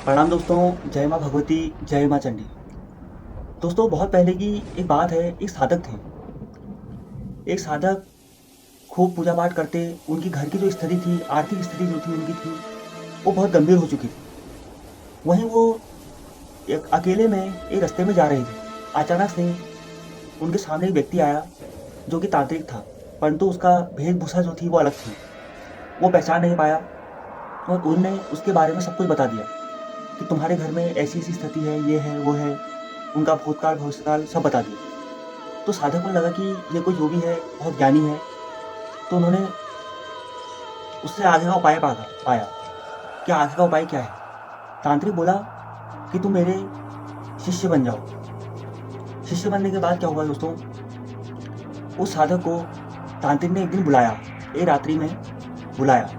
प्रणाम दोस्तों, जय माँ भगवती, जय माँ चंडी। दोस्तों, बहुत पहले की एक बात है। एक साधक थे। एक साधक खूब पूजा पाठ करते। उनकी घर की जो स्थिति थी, आर्थिक स्थिति जो थी उनकी थी, वो बहुत गंभीर हो चुकी थी। वहीं वो एक अकेले में एक रास्ते में जा रहे थे। अचानक से उनके सामने एक व्यक्ति आया जो कि तांत्रिक था, परंतु उसका वेशभूषा जो थी वो अलग थी। वो पहचान नहीं पाया और उनने उसके बारे में सब कुछ बता दिया कि तुम्हारे घर में ऐसी ऐसी स्थिति है, ये है, वो है। उनका भूतकाल भविष्यकाल सब बता दिया। तो साधक को लगा कि ये कोई जो भी है बहुत ज्ञानी है। तो उन्होंने उससे आगे का उपाय पाया कि आगे का उपाय क्या है। तांत्रिक बोला कि तुम मेरे शिष्य बन जाओ। शिष्य बनने के बाद क्या हुआ दोस्तों, उस साधक को तांत्रिक ने एक दिन बुलाया, एक रात्रि में बुलाया।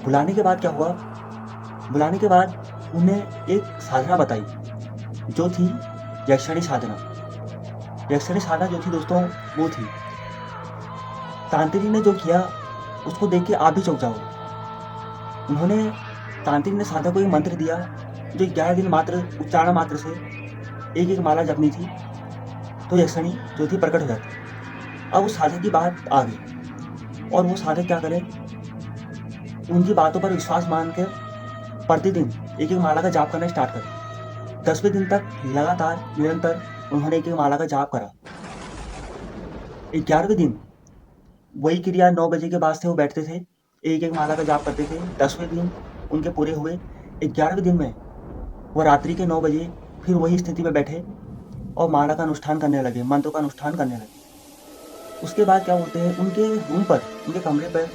बुलाने के बाद क्या हुआ, बुलाने के बाद उन्हें एक साधना बताई जो थी यक्षिणी साधना। यक्षिणी साधना जो थी दोस्तों, वो थी। तांत्रिक ने जो किया उसको देख के आप भी चौंक जाओगे। उन्होंने तांत्रिक ने साधक को एक मंत्र दिया जो 11 दिन मात्र उच्चारण मात्र से एक एक माला जपनी थी, तो यक्षिणी जो थी प्रकट हो जाती। अब उस साधक की बात आ गई और वो साधक क्या करे, उनकी बातों पर विश्वास मान कर प्रतिदिन एक एक माला का जाप करना स्टार्ट करे। 10वें दिन तक लगातार निरंतर उन्होंने एक एक माला का जाप करा। 11वें दिन वही क्रिया 9 बजे के बाद से वो बैठते थे, एक एक माला का जाप करते थे। 10वें दिन उनके पूरे हुए। 11वें दिन में वो रात्रि के 9 बजे फिर वही स्थिति में बैठे और माला का अनुष्ठान करने लगे, मंत्रों का अनुष्ठान करने लगे। उसके बाद क्या बोलते हैं, उनके रूम पर, उनके कमरे पर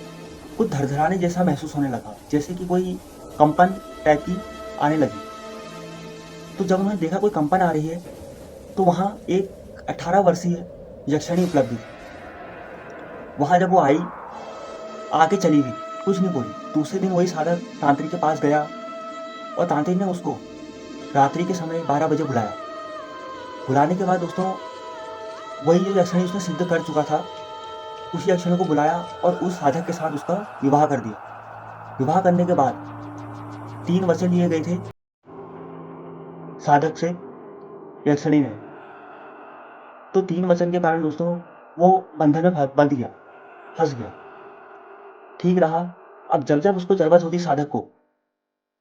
कुछ धड़धड़ाने जैसा महसूस होने लगा, जैसे कि कोई कंपन टाइप की आने लगी। तो जब उन्होंने देखा कोई कंपन आ रही है, तो वहाँ एक 18 वर्षीय यक्षिणी उपलब्ध थी। वहाँ जब वो आई, आके चली गई, कुछ नहीं बोली। दूसरे दिन वही साधक तांत्रिक के पास गया और तांत्रिक ने उसको रात्रि के समय 12 बजे बुलाया। बुलाने के बाद दोस्तों, वही जो यक्षिणी उसने सिद्ध कर चुका था, उसी यक्षिणी को बुलाया और उस साधक के साथ उसका विवाह कर दिया। विवाह करने के बाद 3 वचन लिए गए थे साधक से यक्षिणी ने। तो 3 वचन के कारण दोस्तों वो बंधन में बंध गया, फंस गया, ठीक रहा। अब जब जब उसको जरूरत होती साधक को,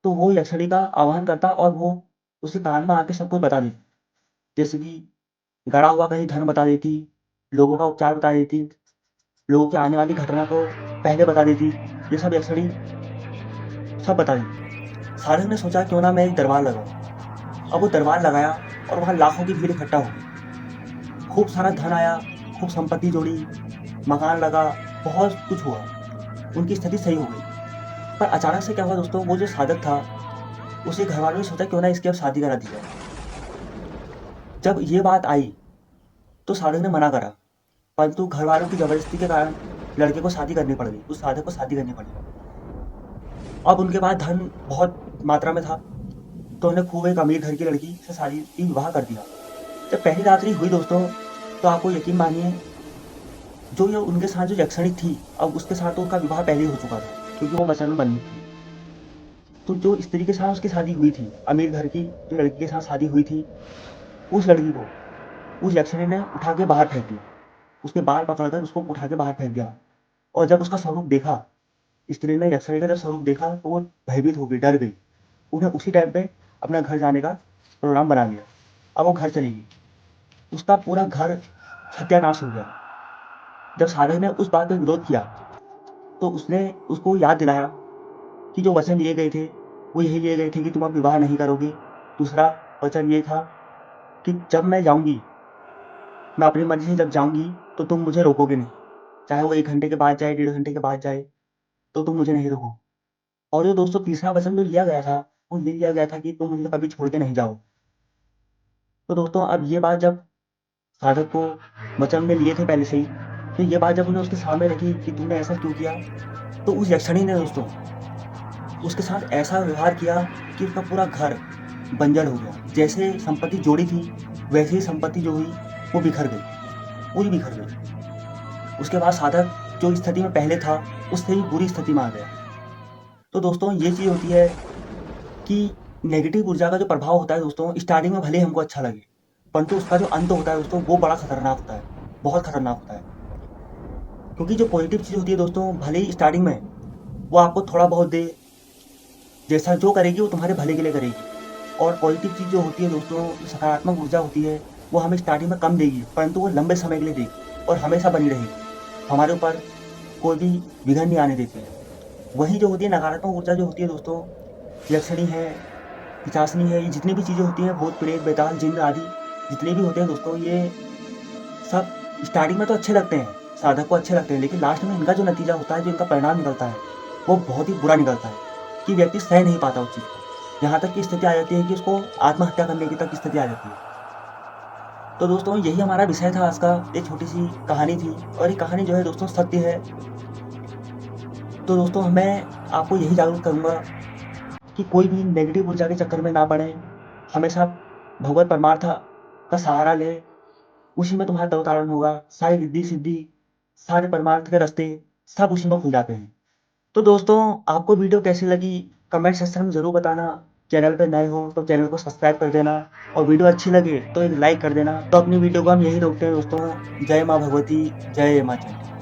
तो वो यक्षिणी का आह्वान करता और वो उसके कान में आके सब कुछ बता देती। जैसे कि गड़ा हुआ कहीं धन बता देती, लोगों का उपचार बता देती, लोगों की आने वाली घटना को पहले बता देती। ये सब यक्षिणी सब बता देती। साधक ने सोचा क्यों ना मैं एक दरबार लगाऊं। अब वो दरबार लगाया और वहाँ लाखों की भीड़ इकट्ठा हो गई। खूब सारा धन आया, खूब संपत्ति जोड़ी, मकान लगा, बहुत कुछ हुआ। उनकी स्थिति सही हो गई। पर अचानक से क्या हुआ दोस्तों, वो जो साधक था, उसके घर वालों ने सोचा क्यों ना इसकी अब शादी करा दी जाए। जब ये बात आई तो साधक ने मना करा, परंतु घर वालों की जबरदस्ती के कारण लड़के को शादी करनी पड़ गई, उस साधक को शादी करनी पड़ी। अब उनके पास धन बहुत मात्रा में था, तो उन्हें खूब एक अमीर घर की लड़की से शादी की विवाह कर दिया। जब पहली रात्रि हुई दोस्तों, तो आपको यकीन मानिए, जो ये उनके साथ जो यक्षिणी थी, अब उसके साथ तो उनका विवाह पहले ही हो चुका था, क्योंकि वो वचन बंधी थी। तो जो स्त्री के साथ उसकी शादी हुई थी, अमीर घर की जो लड़की के साथ शादी हुई थी, उस लड़की को उस यक्षिणी ने उठा के बाहर फेंक दिया। उसके बाल पकड़कर उसको उठा के बाहर फेंक दिया। और जब उसका स्वरूप देखा, स्त्री ने यक्षिणी का जब स्वरूप देखा, तो वो भयभीत हो गई, डर गई। उन्हें उसी टाइम पे अपना घर जाने का प्रोग्राम बना लिया। अब वो घर चली गई। उसका पूरा घर सत्यानाश हो गया। जब साधक ने उस बात का विरोध किया, तो उसने उसको याद दिलाया कि जो वचन लिए गए थे, वो यही लिए गए थे कि तुम अब विवाह नहीं करोगे। दूसरा वचन ये था कि जब मैं जाऊंगी, मैं अपनी मर्जी से जब जाऊंगी, तो तुम मुझे रोकोगे नहीं। चाहे वो 1 घंटे के बाद जाए, 1.5 घंटे के बाद जाए, तो तुम मुझे नहीं रोको। और जो दोस्तों तीसरा वचन जो लिया गया था, वो ये लिया गया था कि तुम मुझे कभी छोड़ के नहीं जाओ। तो दोस्तों अब ये बात जब साधक को वचन में लिए थे पहले से ही, तो ये बात जब उन्हें उसके सामने रखी कि तुमने ऐसा क्यों किया, तो उस यक्षिणी ने दोस्तों उसके साथ ऐसा व्यवहार किया कि उसका पूरा घर बंजर हो गया। जैसे संपत्ति जोड़ी थी, वैसे ही संपत्ति जो हुई वो बिखर गई, पूरी बिखर गई। उसके बाद साधक जो स्थिति में पहले था, उससे भी बुरी स्थिति में आ गया। तो दोस्तों ये चीज़ होती है कि नेगेटिव ऊर्जा का जो प्रभाव होता है दोस्तों, स्टार्टिंग में भले ही हमको अच्छा लगे, परंतु उसका जो अंत होता है दोस्तों, वो बड़ा खतरनाक होता है, बहुत खतरनाक होता है। क्योंकि जो पॉजिटिव चीज़ होती है दोस्तों, भले ही स्टार्टिंग में वो आपको थोड़ा बहुत दे, जैसा जो करेगी वो तुम्हारे भले के लिए करेगी। और पॉजिटिव चीज़ जो होती है दोस्तों, सकारात्मक ऊर्जा होती है, वो हमें स्टार्टिंग में कम देगी, परंतु वो लंबे समय के लिए देगी और हमेशा बनी रहेगी। हमारे ऊपर कोई भी विघन नहीं आने देती है। वहीं जो होती है नकारात्मक ऊर्जा जो होती है दोस्तों, यक्षिणी है, पिशाचिनी है, ये जितनी भी चीज़ें होती हैं, भूत प्रेत बेताल जिन्न आदि जितने भी होते हैं दोस्तों, ये सब स्टार्टिंग में तो अच्छे लगते हैं, साधक को अच्छे लगते हैं, लेकिन लास्ट में इनका जो नतीजा होता है, जो इनका परिणाम निकलता है, वो बहुत ही बुरा निकलता है कि व्यक्ति सह नहीं पाता उस चीज़ को। यहाँ तक की स्थिति आ जाती है कि उसको आत्महत्या करने की तक स्थिति आ जाती है। तो दोस्तों यही हमारा विषय था आज का, एक छोटी सी कहानी थी, और ये कहानी जो है दोस्तों सत्य है। तो दोस्तों मैं आपको यही जागरूक करूँगा कि कोई भी नेगेटिव ऊर्जा के चक्कर में ना पड़े, हमेशा भगवत परमार्थ का सहारा लें, उसी में तुम्हारा अवतारण होगा। सारी रिद्धि सिद्धि, सारे परमार्थ के रास्ते सब उसी में खुल जाते हैं। तो दोस्तों आपको वीडियो कैसी लगी कमेंट सेक्शन में ज़रूर बताना। चैनल पे नए हो तो चैनल को सब्सक्राइब कर देना, और वीडियो अच्छी लगे तो एक लाइक कर देना। तो अपनी वीडियो को हम यही रोकते हैं दोस्तों। जय माँ भगवती, जय माँ चंडी।